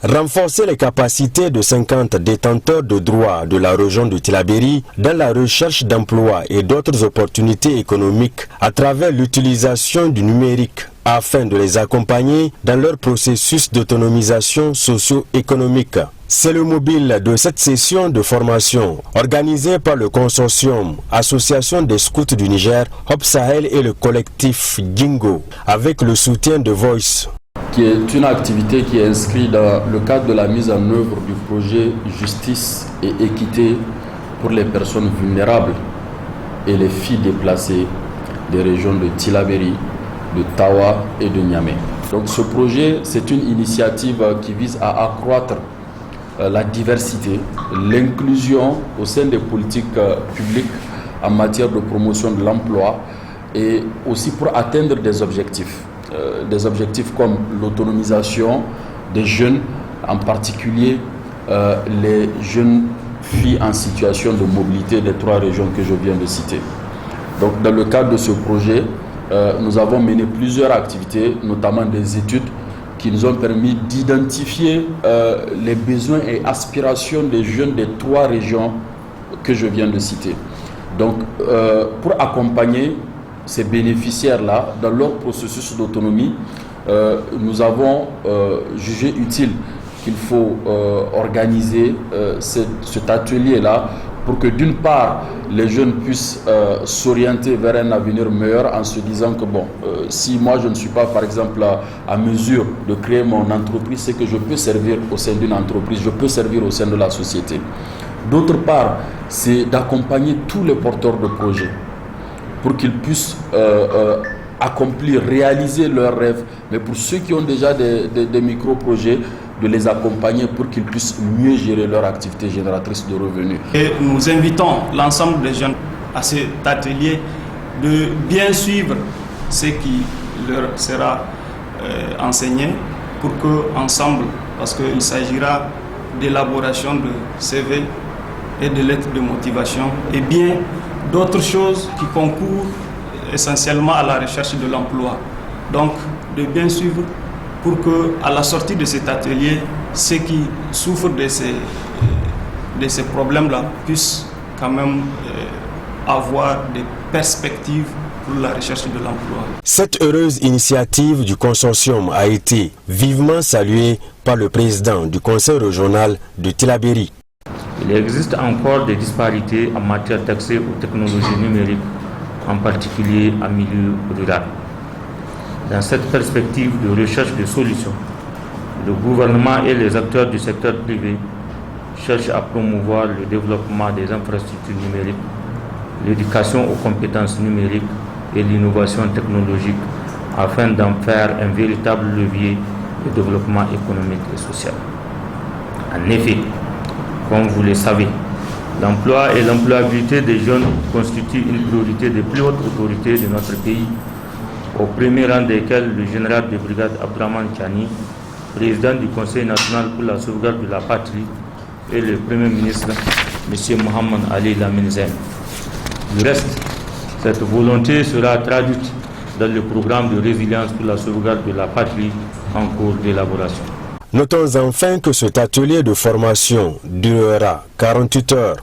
Renforcer les capacités de 50 détenteurs de droits de la région de Tillabéri dans la recherche d'emploi et d'autres opportunités économiques à travers l'utilisation du numérique afin de les accompagner dans leur processus d'autonomisation socio-économique. C'est le mobile de cette session de formation organisée par le consortium Association des scouts du Niger, Hop Sahel et le collectif Gingo avec le soutien de Voice. Qui est une activité qui est inscrite dans le cadre de la mise en œuvre du projet Justice et Équité pour les personnes vulnérables et les filles déplacées des régions de Tillabéri, de Tawa et de Niamey. Donc ce projet, c'est une initiative qui vise à accroître la diversité, l'inclusion au sein des politiques publiques en matière de promotion de l'emploi et aussi pour atteindre des objectifs comme l'autonomisation des jeunes, en particulier les jeunes filles en situation de mobilité des 3 régions que je viens de citer. Donc dans le cadre de ce projet, nous avons mené plusieurs activités, notamment des études qui nous ont permis d'identifier les besoins et aspirations des jeunes des 3 régions que je viens de citer. Donc pour accompagner ces bénéficiaires-là dans leur processus d'autonomie, nous avons jugé utile qu'il faut organiser cet atelier-là pour que d'une part les jeunes puissent s'orienter vers un avenir meilleur en se disant que bon, si moi je ne suis pas par exemple à mesure de créer mon entreprise, c'est que je peux servir au sein d'une entreprise, je peux servir au sein de la société. D'autre part, c'est d'accompagner tous les porteurs de projets pour qu'ils puissent accomplir, réaliser leurs rêves, mais pour ceux qui ont déjà des micro-projets, de les accompagner pour qu'ils puissent mieux gérer leur activité génératrice de revenus. Et nous invitons l'ensemble des jeunes à cet atelier de bien suivre ce qui leur sera enseigné pour qu'ensemble, parce qu'il s'agira d'élaboration de CV et de lettres de motivation et bien d'autres choses qui concourent essentiellement à la recherche de l'emploi. Donc, de bien suivre pour qu'à la sortie de cet atelier, ceux qui souffrent de ces problèmes-là puissent quand même avoir des perspectives pour la recherche de l'emploi. Cette heureuse initiative du consortium a été vivement saluée par le président du conseil régional de Tillabéri. Il existe encore des disparités en matière d'accès aux technologies numériques, en particulier en milieu rural. Dans cette perspective de recherche de solutions, le gouvernement et les acteurs du secteur privé cherchent à promouvoir le développement des infrastructures numériques, l'éducation aux compétences numériques et l'innovation technologique afin d'en faire un véritable levier de développement économique et social. En effet, comme vous le savez, l'emploi et l'employabilité des jeunes constituent une priorité des plus hautes autorités de notre pays, au premier rang desquels le général de brigade Abdraman Chani, président du Conseil national pour la sauvegarde de la patrie, et le Premier ministre, M. Mohamed Ali Lamine Zen. Du reste, cette volonté sera traduite dans le programme de résilience pour la sauvegarde de la patrie en cours d'élaboration. Notons enfin que cet atelier de formation durera 48 heures.